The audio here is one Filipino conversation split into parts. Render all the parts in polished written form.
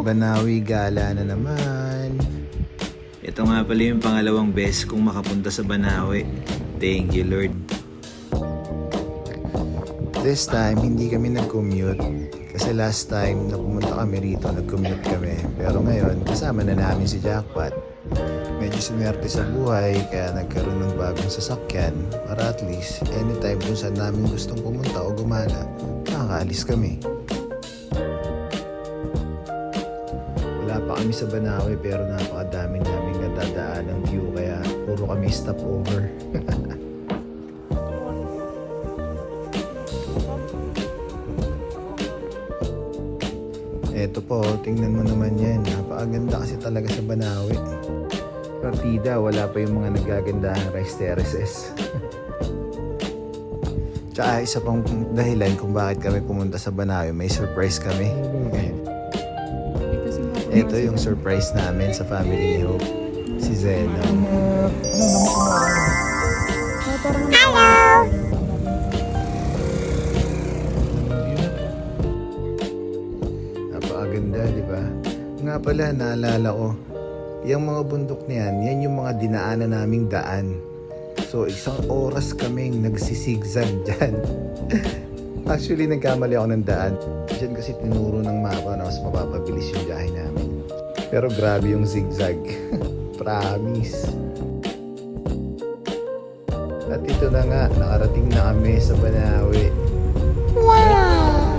Banawi, gala na naman. Ito nga pala yung pangalawang beses kong makapunta sa Banawi. Thank you, Lord. This time, hindi kami nag-commute. Kasi last time na pumunta kami rito, nag-commute kami. Pero ngayon, kasama na namin si Jackpot. Medyo sinwerte sa buhay, kaya nagkaroon ng bagong sasakyan para at least anytime kung saan namin gustong pumunta o gumala, makakaalis kami. Wala pa kami sa Banawi pero napakadami namin nadadaan ng view kaya puro kami stopover. Eto po, tingnan mo naman yan. Napakaganda kasi talaga sa Banawi. Partida, wala pa yung mga nagagandahang rice terraces. Tsaka isa pang dahilan kung bakit kami pumunta sa Banawi, may surprise kami. Ito yung surprise namin sa family ni Hope, si Zeno. Napakaganda, di ba? Nga pala, naalala ko, yung mga bundok na yan yung mga dinaanan naming daan. So, isang oras kaming nagsisigzag dyan. Actually, nagkamali ako ng daan. Diyan kasi tinuro ng mapa na mas mapapabilis yung biyahe namin. Pero grabe yung zigzag. Promise. At ito na nga, nakarating na kami sa Banawi. Wow!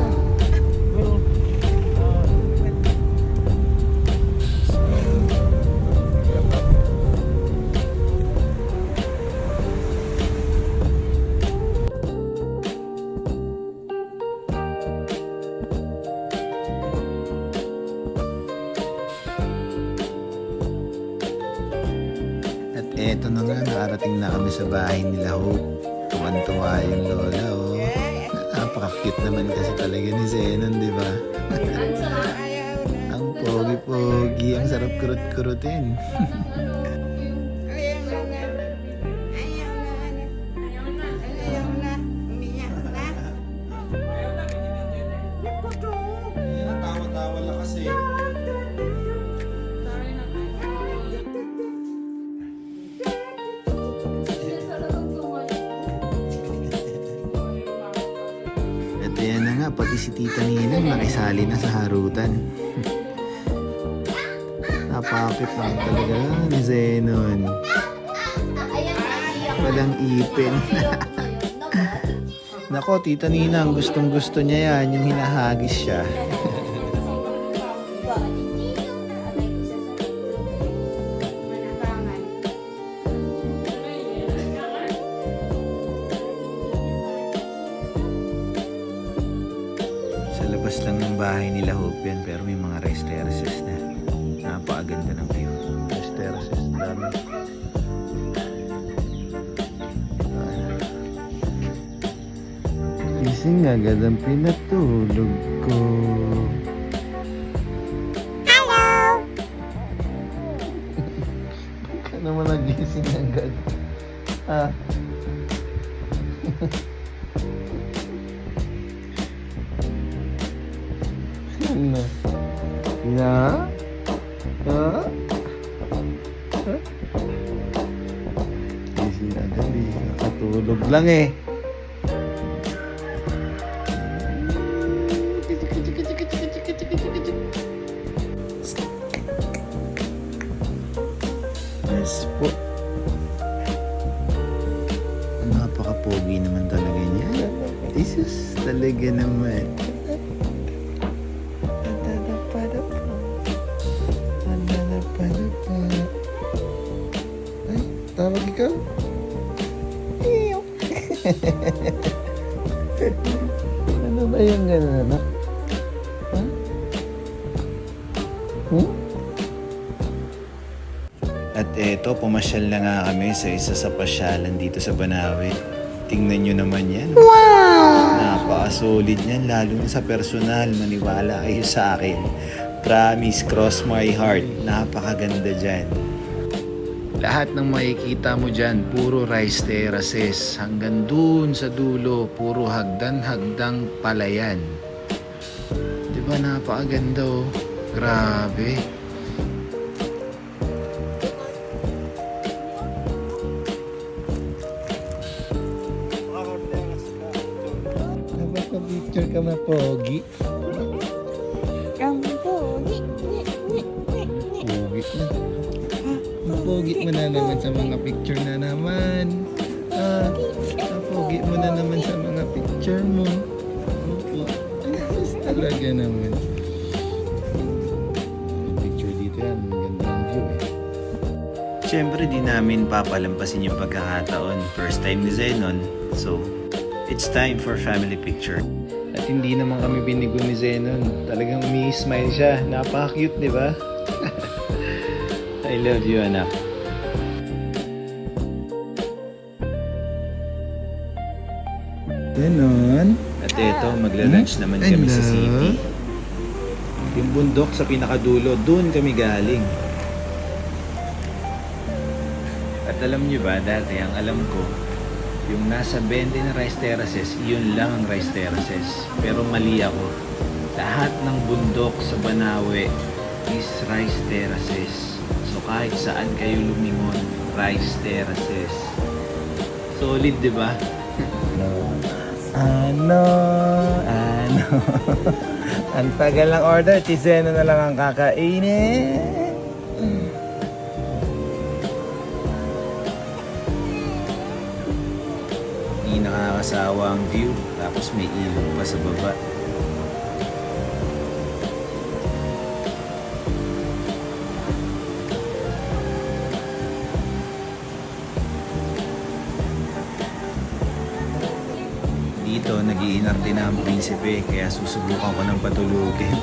Eto na nga, nakarating na kami sa bahay nila Hope. Tuwan-tuwa yung lola, oh. Napaka-cute naman kasi talaga ni Zenon, di ba? Ang pogi-pogi, ang sarap kurut-kurutin. Tawa-tawa lang kasi. Ayan na nga, pati si Tita Ninang nakisali na sa harutan. Napakapit lang talaga ni Zenon. Walang ipin. Nako, Tita Ninang, gustong gusto niya yan, yung hinahagis siya. Labas lang ng bahay nila Hope yan, pero may mga rice terraces na. Napakaganda ng view. Rice terraces, dami. Gising agad ang pinatulog ko. Hello! Ba't ka naman nagising agad? Ha? Na? Na? Ha? Ha? Gising agad eh. Nakatulog lang eh. Yes po. Napaka-pogi naman talaga niya. This is talaga naman. Ay, tawag ikaw? Ano ba yung gano'n, anak? Ha? At eto, pumasyal na nga kami sa isa sa pasyalan dito sa Banawi. Tingnan nyo naman yan. Wow! Napaka-solid niyan, lalo na sa personal. Maniwala kayo sa akin. Promise, cross my heart. Napakaganda dyan. Lahat ng makikita mo dyan, puro rice terraces. Hanggang dun sa dulo, puro hagdan-hagdang palayan. Diba napakaganda oh. Grabe. Dapat pa-picture ka na, Pogi. Pogi na. Pogi mo na naman sa mga picture na naman. Pogi mo na naman sa mga picture mo. Opo. Ayos talaga naman. Picture dito yan. Ganda ng view eh. Siyempre di namin papalampasin yung pagkakataon. First time ni Zenon. So, it's time for family picture. At hindi naman kami binigo ni Zenon. Talagang umi-smile siya. Napaka-cute, di ba? I love you, anak. Zenon? At eto, magla-lunch naman kami sa Hello? city. Yung bundok sa pinakadulo, doon kami galing. At alam nyo ba, dati ang alam ko, yung nasa 20 na rice terraces, yun lang ang rice terraces. Pero mali ako. Lahat ng bundok sa Banawe is rice terraces. So kahit saan kayo lumingon, rice terraces. Solid, di ba? Ano? Ang tagal ng order, si Zenon na lang ang kakainin. Di nakakasawa ang view, tapos may ilog pa sa baba. Dito, nag-iinarte na ang prinsipe, kaya susubukan ko ng patulugin.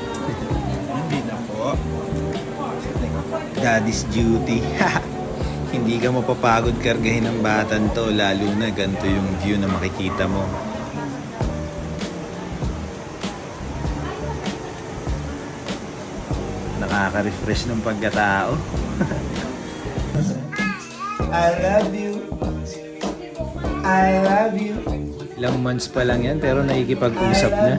Hindi na po. Daddy's duty. Hindi ka mapapagod kargahin ng batan to, lalo na ganito yung view na makikita mo. Nakaka-refresh ng pagkatao. I love you. I love you. Ilang months pa lang yan, pero nakikipag-usap na.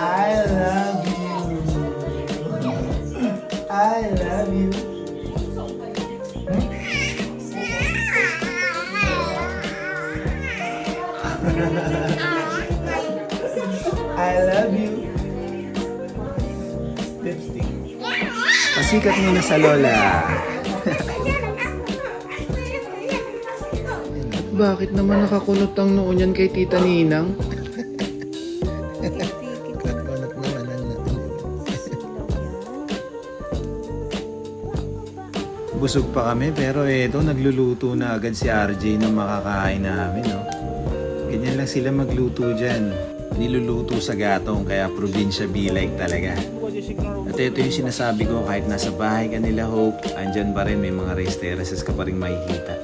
I love you. I love you. I love you. Lipstick. Pasikat mo na sa lola. Bakit naman nakakunot ang noo niyan kay Tita Ninang? Kakunot naman ang noo. Busog pa kami, pero eto, nagluluto na agad si RJ ng makakain namin, no? Ganyan lang sila magluto dyan. Niluluto sa gatong, kaya probinsya be-like talaga. At ito yung sinasabi ko, kahit nasa bahay ka nila, Hope, andyan pa rin, may mga rice terraces ka pa rin makikita.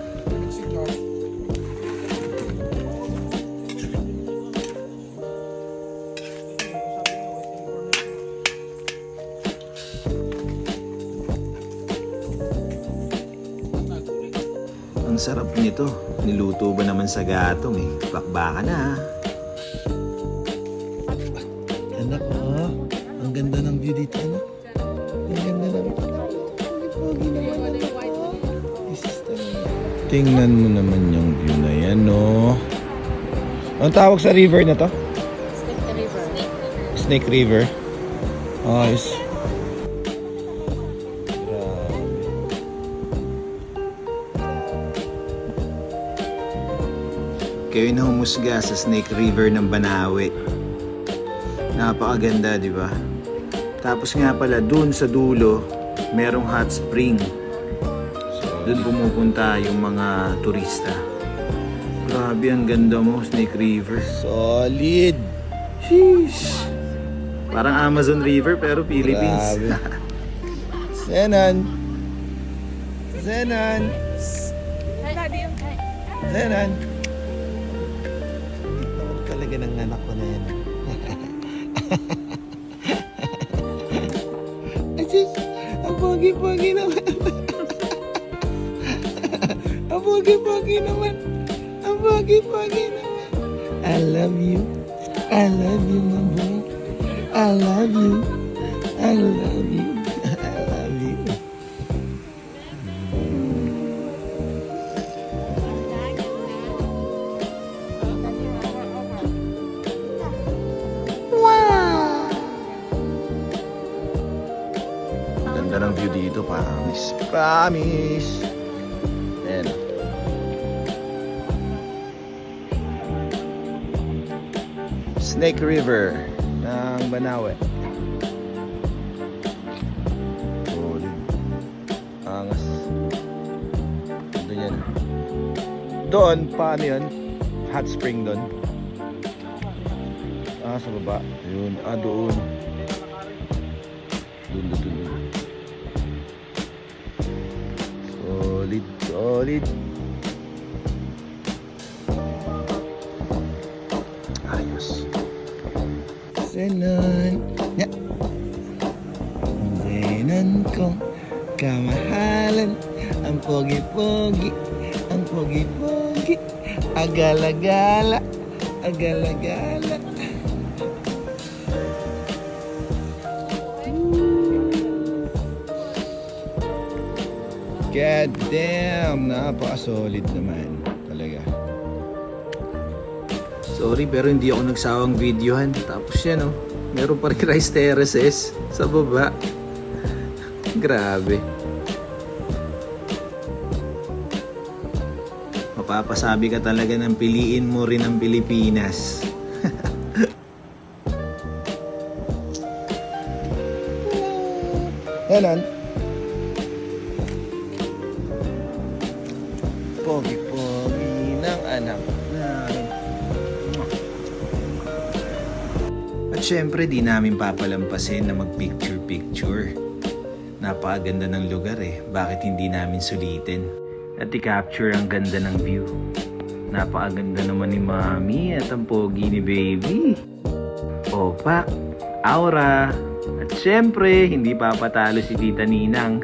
Ang sarap nito. Niluto ba naman sa gatong eh. Bakbaka na ha. Anak ko, ang ganda ng view dito, anak. Ang ganda ng pogi naman anak ko. Tingnan mo naman yung view na yan, no? Ang tawag sa river na to? Snake River. Ayos. Kayo na humusga sa Snake River ng Banawe. Napakaganda, di ba? Tapos nga pala, dun sa dulo, merong hot spring. Dun pumupunta yung mga turista. Grabe, ang ganda mo, Snake River. Solid. Sheesh! Parang Amazon River pero Philippines. Grabe. Zenon. Zenon. Zenon. Ito talaga ng anak ko na yan. Asis, ang pogi-pogi naman. Ang pogi-pogi naman. Ang pogi-pogi naman. I love you. I love you, my boy. I love you. I love you. I love you. Ganda ng view dito, promise. Promise. Ayan. Snake River ng Banawe. Solid. Angas. Doon yan. Doon, paano yun? Hot spring doon. Sa baba. Yun. Doon. Doon. Solid, solid. Ayos. Zenon. Ya. Zenon kong kamahalan. Ang pogi-pogi. Ang pogi-pogi. Agala-gala. Agala-gala. God damn, napaka-solid naman talaga. Sorry pero hindi ako nagsawang videohan. Tapos yan meron pa rin rice terraces sa baba. Grabe. Mapapasabi ka talaga ng piliin mo rin ang Pilipinas. Yanan. Pogi-pogi ng anak namin. At syempre di namin papalampasin na mag-picture-picture. Napakaganda ng lugar Bakit hindi namin sulitin? At i-capture ang ganda ng view. Napakaganda naman ni Mami at ang pogi ni Baby. Opak, Aura. At syempre, hindi papatalo si Tita Ninang.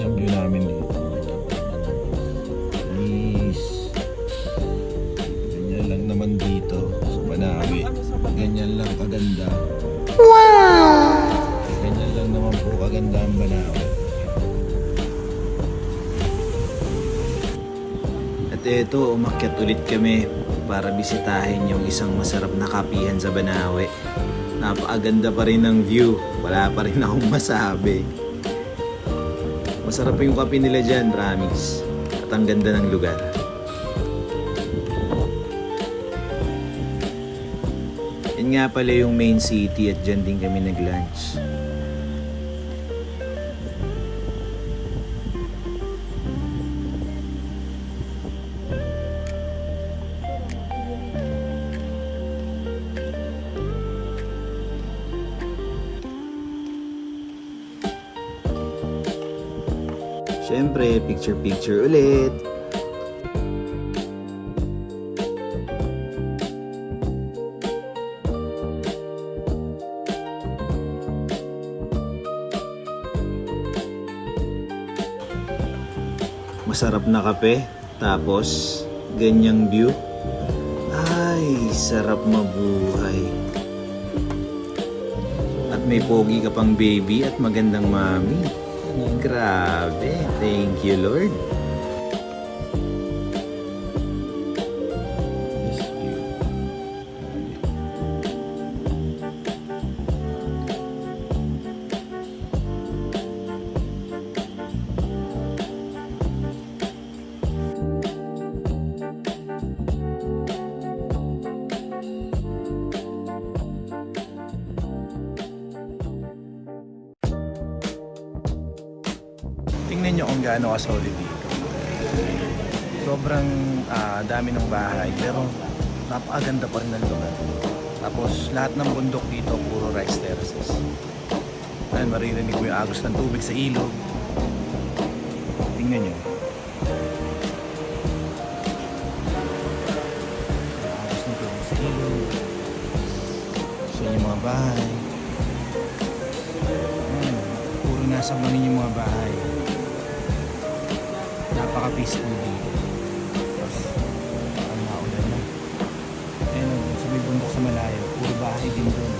Yung view namin dito. Please. Ganyan lang naman dito sa Banawe. Ganyan lang kaganda. Wow! Ganyan lang naman po kaganda ang Banawe. At eto, umakyat ulit kami para bisitahin yung isang masarap na kapihan sa Banawe. Napakaganda pa rin ng view. Wala pa rin akong masabi. Masarap yung kape nila dyan, promise. At ang ganda ng lugar. Yan nga pala yung main city at dyan din kami nag-lunch. Siyempre, picture-picture ulit. Masarap na kape, tapos ganyang view. Ay, sarap mabuhay. At may pogi ka pang baby at magandang mami. Grabe. Thank you, Lord. This view. Tingnan nyo kung gaano ka-solid dito. Sobrang dami ng bahay pero napakaganda pa rin ng lugar. Tapos lahat ng bundok dito puro rice terraces. Ayan, maririnig mo yung agos ng tubig sa ilog. Tingnan nyo. Agos ng tubig sa ilog. Sa yung mga bahay. Ayan, puro nasa mangin yung mga bahay. Napaka-peaceful dito. Tapos, ang maulan na. Ayan ang sa malayo. Puro bahay din doon.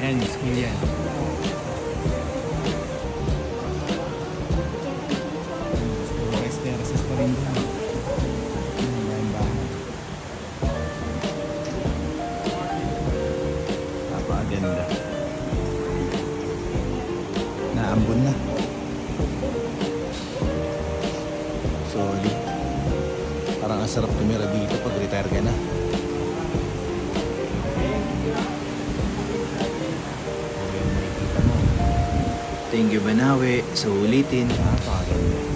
Ayan, yung school yan. Puro rice terraces pa rin doon. Ayan, bahay. Napakaganda. Naambon na. Solid. Parang ang sarap tumira dito pag retire ka na. Thank you, Banawe. Sa ulitin. Napakaganda.